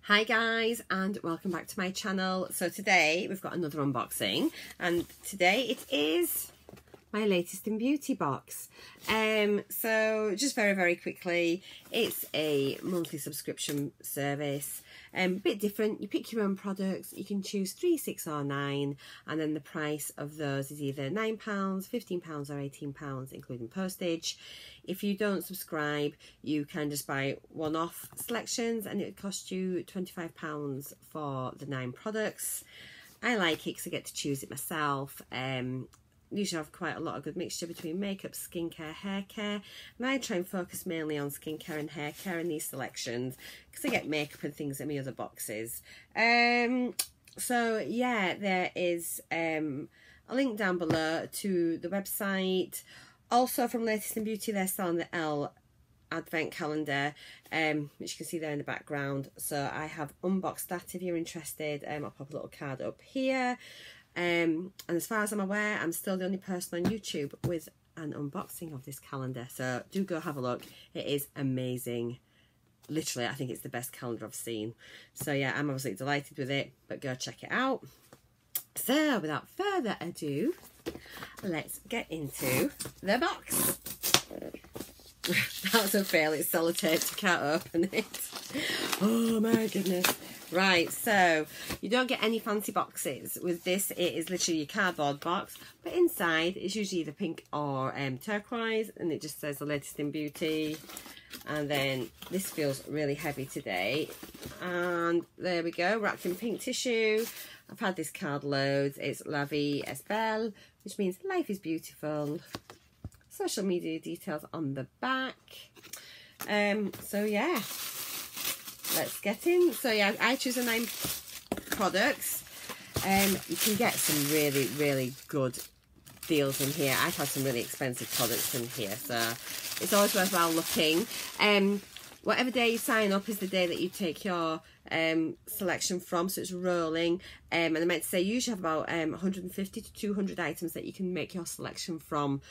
Hi guys, and welcome back to my channel. So today we've got another unboxing, and today it is my latest in beauty box. So just very quickly, it's a monthly subscription service. Bit different. You pick your own products. You can choose 3, 6 or 9, and then the price of those is either £9, £15 or £18 including postage. If you don't subscribe, you can just buy one-off selections and it would cost you £25 for the 9 products. I like it because I get to choose it myself. Usually have quite a lot of good mixture between makeup, skincare, hair care, and I try and focus mainly on skincare and hair care in these selections because I get makeup and things in my other boxes. So yeah, there is a link down below to the website. Also from Latest in Beauty, they're selling the Elle advent calendar, which you can see there in the background. So I have unboxed that if you're interested. I'll pop a little card up here. And as far as I'm aware, I'm still the only person on YouTube with an unboxing of this calendar, so do go have a look. It is amazing. Literally, I think it's the best calendar I've seen. So yeah, I'm obviously delighted with it, but go check it out. So without further ado, let's get into the box. That's a fail, it's sellotaped, I can't open it. Oh my goodness. Right, so you don't get any fancy boxes with this. It is literally your cardboard box, but inside it's usually either pink or turquoise, and it just says the latest in beauty. And then this feels really heavy today, and there we go, wrapped in pink tissue. I've had this card loads. It's La Vie est belle, which means life is beautiful. Social media details on the back. So yeah, let's get in. So yeah, I choose the 9 products. You can get some really good deals in here. I've had some really expensive products in here, so it's always worthwhile looking. Whatever day you sign up is the day that you take your selection from, so it's rolling. And I meant to say, you usually have about 150 to 200 items that you can make your selection from.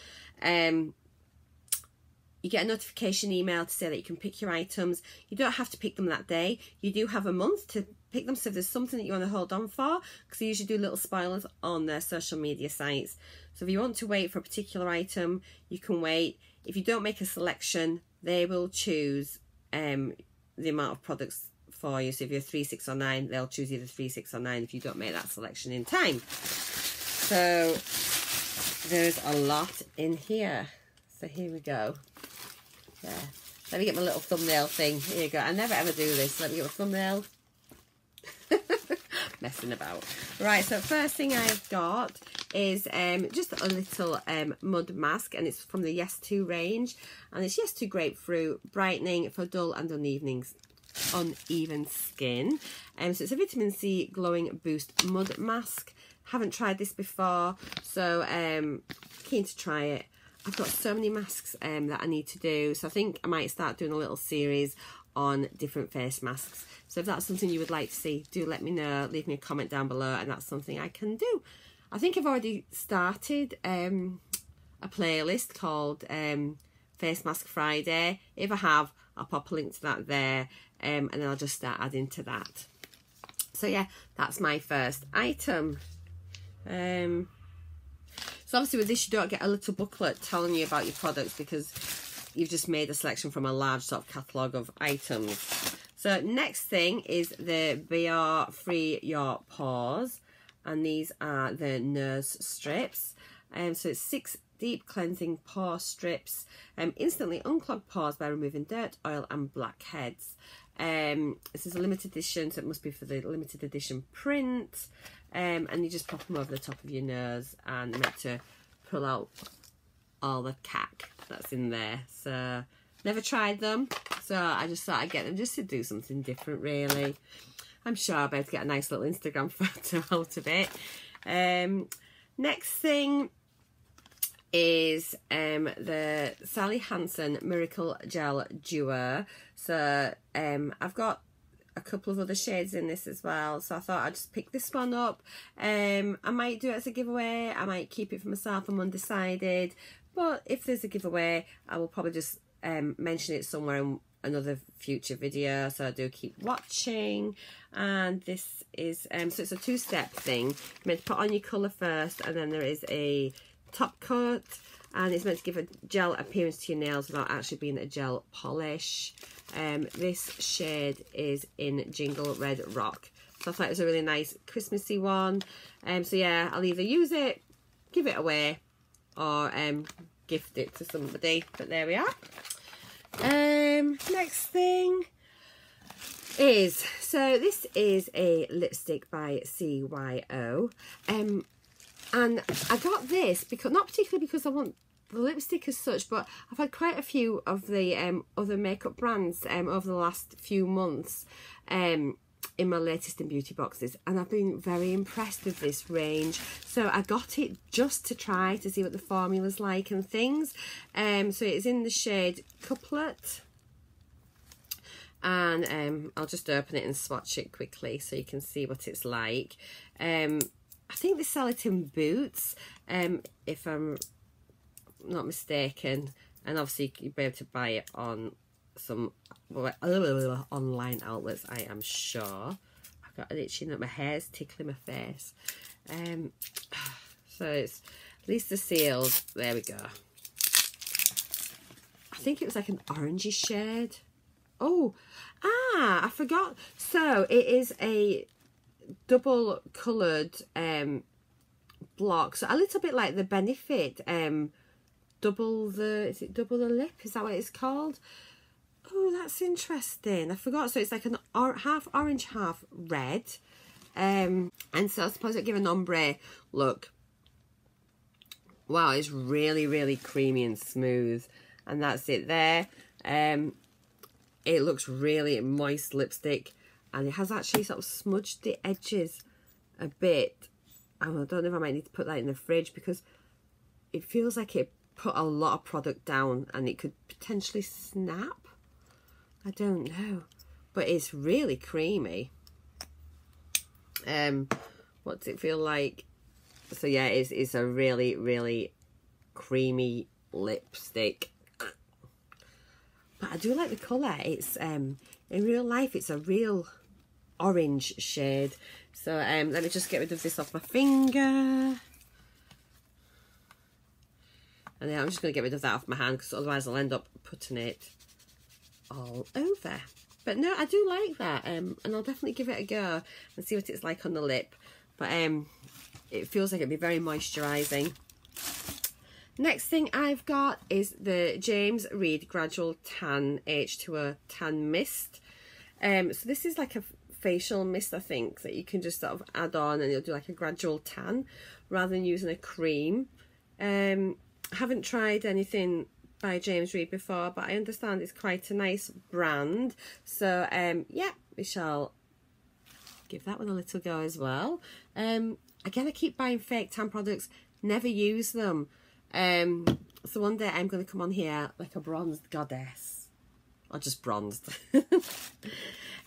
You get a notification email to say that you can pick your items. You don't have to pick them that day. You do have a month to pick them, so if there's something that you want to hold on for, because they usually do little spoilers on their social media sites. So if you want to wait for a particular item, you can wait. If you don't make a selection, they will choose the amount of products for you. So if you're 3, 6 or 9, they'll choose either 3, 6 or 9 if you don't make that selection in time. So there's a lot in here. So here we go. Yeah. Let me get my little thumbnail thing. Here you go. I never ever do this. Let me get my thumbnail. Messing about. Right, so first thing I've got is just a little mud mask, and it's from the Yes To range, and it's Yes To Grapefruit Brightening for Dull and Uneven skin. So it's a vitamin C glowing boost mud mask. Haven't tried this before, so keen to try it. I've got so many masks that I need to do, so I think I might start doing a little series on different face masks. So if that's something you would like to see, do let me know. Leave me a comment down below, and that's something I can do. I think I've already started a playlist called Face Mask Friday. If I have, I'll pop a link to that there, and then I'll just start adding to that. So yeah, that's my first item. So obviously with this, you don't get a little booklet telling you about your products because you've just made a selection from a large sort of catalogue of items. So next thing is the BR Free Your Pores, and these are the nose strips. So it's 6 deep cleansing pore strips. Instantly unclog pores by removing dirt, oil and blackheads. This is a limited edition, so it must be for the limited edition print. And you just pop them over the top of your nose, and they're meant to pull out all the cack that's in there. So never tried them, so I just thought I'd get them just to do something different really. I'm sure I'll be able to get a nice little Instagram photo out of it. Next thing is the Sally Hansen Miracle Gel Duo. So I've got a couple of other shades in this as well, so I thought I'd just pick this one up. I might do it as a giveaway, I might keep it for myself, I'm undecided, but if there's a giveaway I will probably just mention it somewhere, and another future video, so do keep watching. And this is so it's a two-step thing. You're meant to put on your colour first, and then there is a top coat, and it's meant to give a gel appearance to your nails without actually being a gel polish. This shade is in Jingle Red Rock, so I thought it was a really nice Christmassy one. So yeah, I'll either use it, give it away, or gift it to somebody. But there we are. Next thing is, so this is a lipstick by CYO, and I got this because, not particularly because I want the lipstick as such, but I've had quite a few of the other makeup brands over the last few months in my latest in beauty boxes, and I've been very impressed with this range. So I got it just to try to see what the formula's like and things. So it's in the shade Couplet, and I'll just open it and swatch it quickly so you can see what it's like. I think they sell it in Boots, if I'm not mistaken, and obviously you'll be able to buy it on some online outlets, I am sure. I've got an itching up, my hair's tickling my face. So it's at least the seals. There we go. I think it was like an orangey shade. Oh, I forgot. So it is a double coloured block, so a little bit like the Benefit double the lip, is that what it's called? Oh, that's interesting. I forgot. So it's like an half orange, half red. And so I suppose it give an ombre look. Wow, it's really, really creamy and smooth. And that's it there. It looks really moist lipstick. And it has actually sort of smudged the edges a bit. I don't know if I might need to put that in the fridge, because it feels like it put a lot of product down and it could potentially snap. I don't know, but it's really creamy. What's it feel like? So yeah, it's a really, really creamy lipstick. But I do like the colour. It's in real life, it's a real orange shade. So let me just get rid of this off my finger. And then I'm just going to get rid of that off my hand, because otherwise I'll end up putting it all over. But no, I do like that, and I'll definitely give it a go and see what it's like on the lip. But it feels like it'd be very moisturising. Next thing I've got is the James Read Gradual Tan H2O Tan Mist. So this is like a facial mist, I think, that you can just sort of add on and it'll do like a gradual tan rather than using a cream. I haven't tried anything by James Read before, but I understand it's quite a nice brand. So yeah, we shall give that one a little go as well. Again, I keep buying fake tan products, never use them. So one day I'm going to come on here like a bronzed goddess, or just bronzed.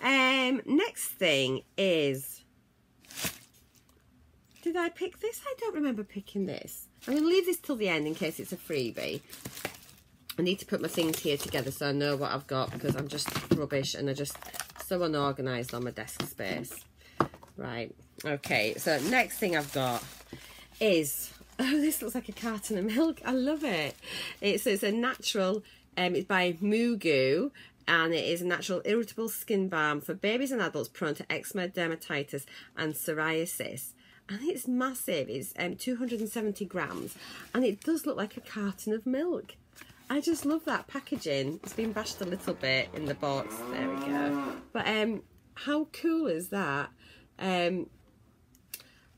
Next thing is, did I pick this? I don't remember picking this. I'm going to leave this till the end in case it's a freebie. I need to put my things here together so I know what I've got, because I'm just rubbish and I'm just so unorganised on my desk space. Right, okay, so next thing I've got is, oh, this looks like a carton of milk. I love it. It's a natural, it's by Mugu, and it is a natural irritable skin balm for babies and adults prone to eczema, dermatitis and psoriasis. And it's massive. It's 270 grams, and it does look like a carton of milk. I just love that packaging. It's been bashed a little bit in the box. There we go. But how cool is that? And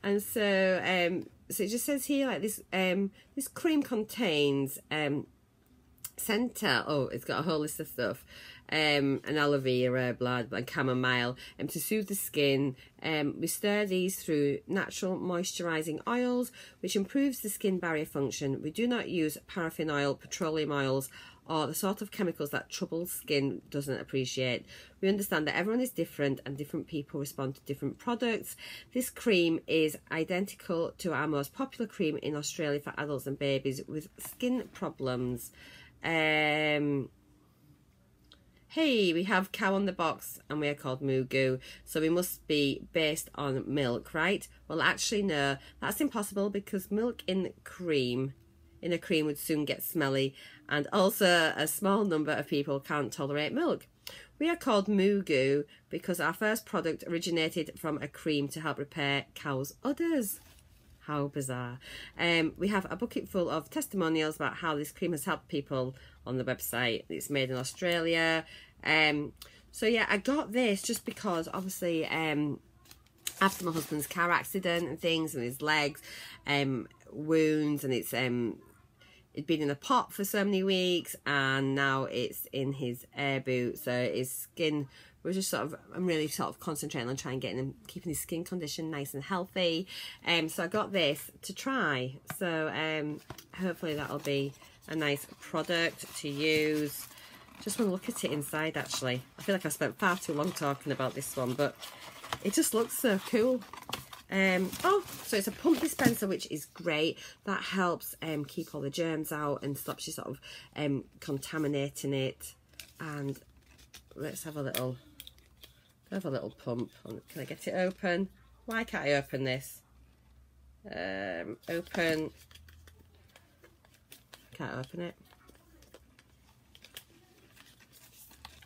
so so it just says here like this. This cream contains centre. Oh, it's got a whole list of stuff. And aloe vera, blood and chamomile, to soothe the skin. We stir these through natural moisturising oils, which improves the skin barrier function. We do not use paraffin oil, petroleum oils, or the sort of chemicals that troubled skin doesn't appreciate. We understand that everyone is different and different people respond to different products. This cream is identical to our most popular cream in Australia for adults and babies with skin problems. hey, we have cow on the box and we are called Moo Goo, so we must be based on milk, right? Well, actually, no, that's impossible because milk in a cream would soon get smelly, and also a small number of people can't tolerate milk. We are called Moo Goo because our first product originated from a cream to help repair cows' udders. How bizarre. We have a bucket full of testimonials about how this cream has helped people on the website. It's made in Australia. So yeah, I got this just because obviously after my husband's car accident and things, and his legs wounds, and it'd been in a pot for so many weeks, and now it's in his air boot, so his skin was just I'm really concentrating on trying getting him, keeping his skin condition nice and healthy. So I got this to try, so hopefully that'll be a nice product to use. Just want to look at it inside. Actually, I feel like I spent far too long talking about this one, but it just looks so cool. Oh, so it's a pump dispenser, which is great. That helps keep all the germs out and stops you contaminating it. And let's have a little pump. Can I get it open? Why can't I open this? Open. Can't open it.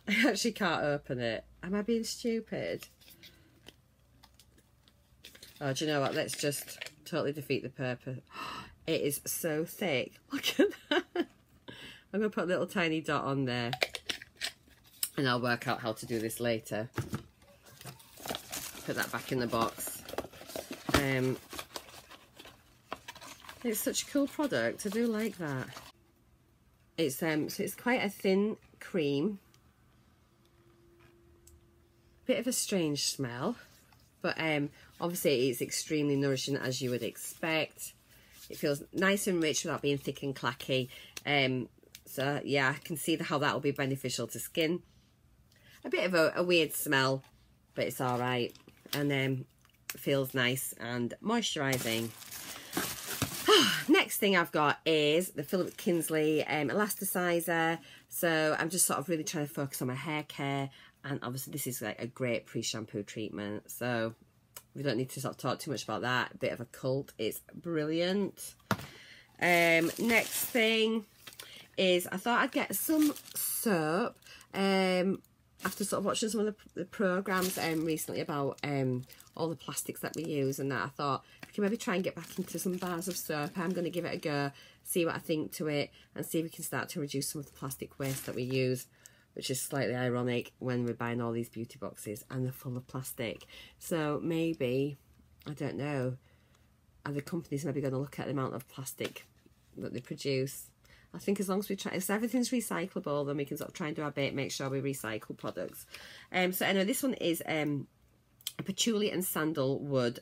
I actually can't open it. Am I being stupid? Oh, do you know what? Let's just totally defeat the purpose. It is so thick. Look at that. I'm going to put a little tiny dot on there. And I'll work out how to do this later. Put that back in the box. It's such a cool product. I do like that. It's so it's quite a thin cream. Bit of a strange smell. But obviously it's extremely nourishing, as you would expect. It feels nice and rich without being thick and clacky. So yeah, I can see how that will be beneficial to skin. A bit of a weird smell, but it's all right. And feels nice and moisturising. Next thing I've got is the Philip Kinsley elasticizer. So I'm just really trying to focus on my hair care. And obviously this is like a great pre-shampoo treatment, so we don't need to talk too much about that. A bit of a cult. It's brilliant. Next thing is I thought I'd get some soap. After watching some of the programmes recently about all the plastics that we use and that, I thought we can maybe try and get back into some bars of soap. I'm going to give it a go, see what I think to it, and see if we can start to reduce some of the plastic waste that we use, which is slightly ironic when we're buying all these beauty boxes and they're full of plastic. So maybe, I don't know, are the companies maybe going to look at the amount of plastic that they produce? I think as long as we try, if everything's recyclable, then we can try and do our bit, make sure we recycle products. So anyway, this one is a patchouli and sandalwood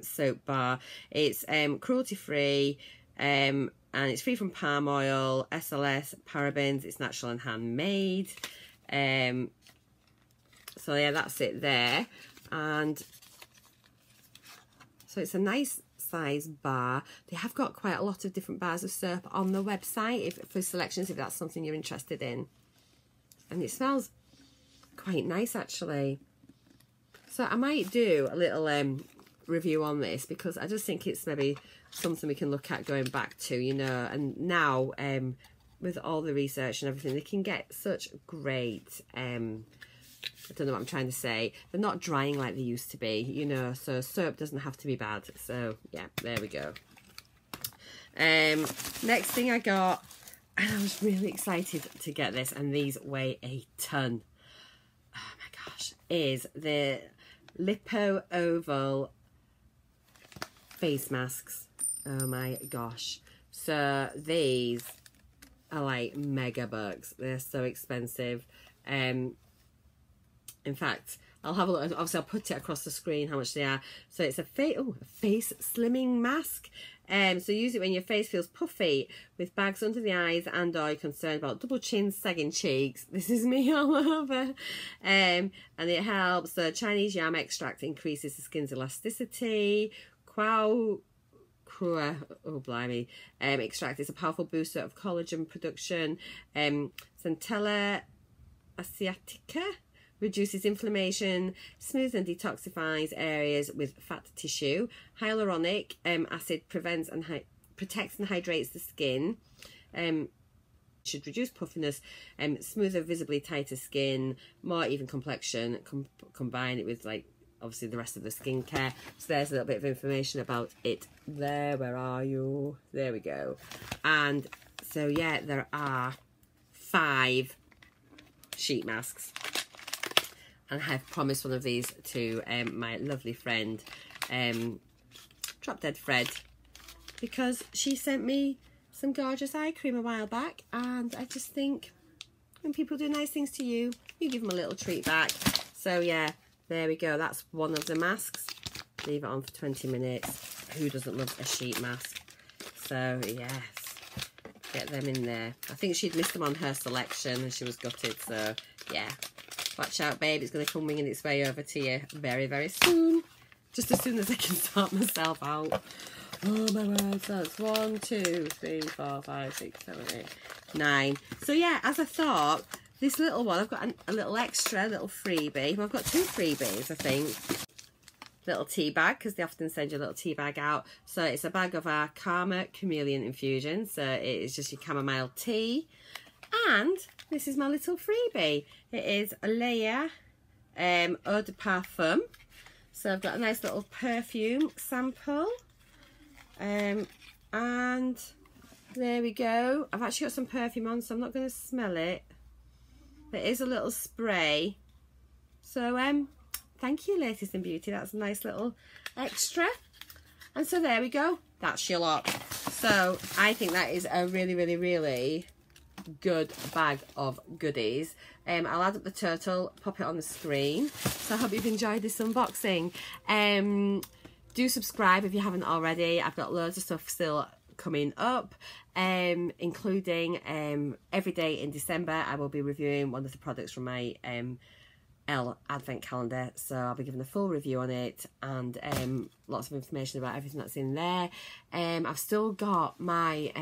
soap bar. It's cruelty free, and it's free from palm oil, SLS, parabens. It's natural and handmade. So yeah, that's it there. And so it's a nice size bar. They have got quite a lot of different bars of soap on the website for selections, if that's something you're interested in. And it smells quite nice actually. So I might do a little review on this, because I just think it's maybe something we can look at going back to, you know. And now with all the research and everything, they can get such great I don't know what I'm trying to say, they're not drying like they used to be, you know, so soap doesn't have to be bad. So yeah, there we go. Next thing I got, and I was really excited to get this, and these weigh a ton, oh my gosh, is the Lipo-Oval face masks. Oh my gosh. So these are like mega bucks. They're so expensive. In fact, I'll have a look. Obviously, I'll put it across the screen how much they are. So it's a face slimming mask. So use it when your face feels puffy, with bags under the eyes, and or you're concerned about double chins, sagging cheeks. This is me all over. And it helps. So Chinese yam extract increases the skin's elasticity. Oh blimey. Extract is a powerful booster of collagen production. Centella asiatica. Reduces inflammation, smooths and detoxifies areas with fat tissue. Hyaluronic acid prevents and protects and hydrates the skin. Should reduce puffiness, smoother, visibly tighter skin, more even complexion. Combine it with, like, obviously the rest of the skincare. So there's a little bit of information about it there. Where are you? There we go. And so yeah, there are 5 sheet masks. And I have promised one of these to my lovely friend, Drop Dead Fred, because she sent me some gorgeous eye cream a while back, and I just think when people do nice things to you, you give them a little treat back. So yeah, there we go. That's one of the masks. Leave it on for 20 minutes. Who doesn't love a sheet mask? So yes, get them in there. I think she'd missed them on her selection and she was gutted. So yeah. Watch out, babe. It's going to come winging its way over to you very, very soon. Just as soon as I can sort myself out. Oh, my word. So it's 1, 2, 3, 4, 5, 6, 7, 8, 9. So, yeah, as I thought, this little one, I've got a little extra, little freebie. Well, I've got 2 freebies, I think. Little tea bag, because they often send you a little tea bag out. So it's a bag of our Karma Chameleon Infusion. So it is just your chamomile tea. And this is my little freebie. It is a layer eau de parfum. So I've got a nice little perfume sample. And there we go. I've actually got some perfume on, so I'm not going to smell it. There is a little spray. So thank you, Latest in Beauty. That's a nice little extra. And so there we go. That's your lot. So I think that is a really, really, really good bag of goodies. I'll add up the total, pop it on the screen. So I hope you've enjoyed this unboxing. Do subscribe if you haven't already. I've got loads of stuff still coming up, including every day in December I will be reviewing one of the products from my Elle advent calendar. So I'll be giving a full review on it, and lots of information about everything that's in there. I've still got my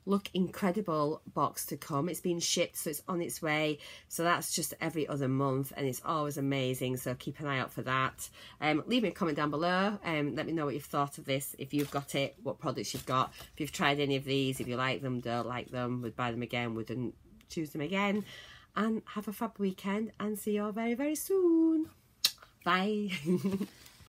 Look Incredible box to come. It's been shipped, so it's on its way. So that's just every other month, and it's always amazing. So keep an eye out for that. Leave me a comment down below. Let me know what you've thought of this. If you've got it, what products you've got. If you've tried any of these, if you like them, don't like them, would buy them again, wouldn't choose them again. And have a fab weekend, and see you all very, very soon. Bye.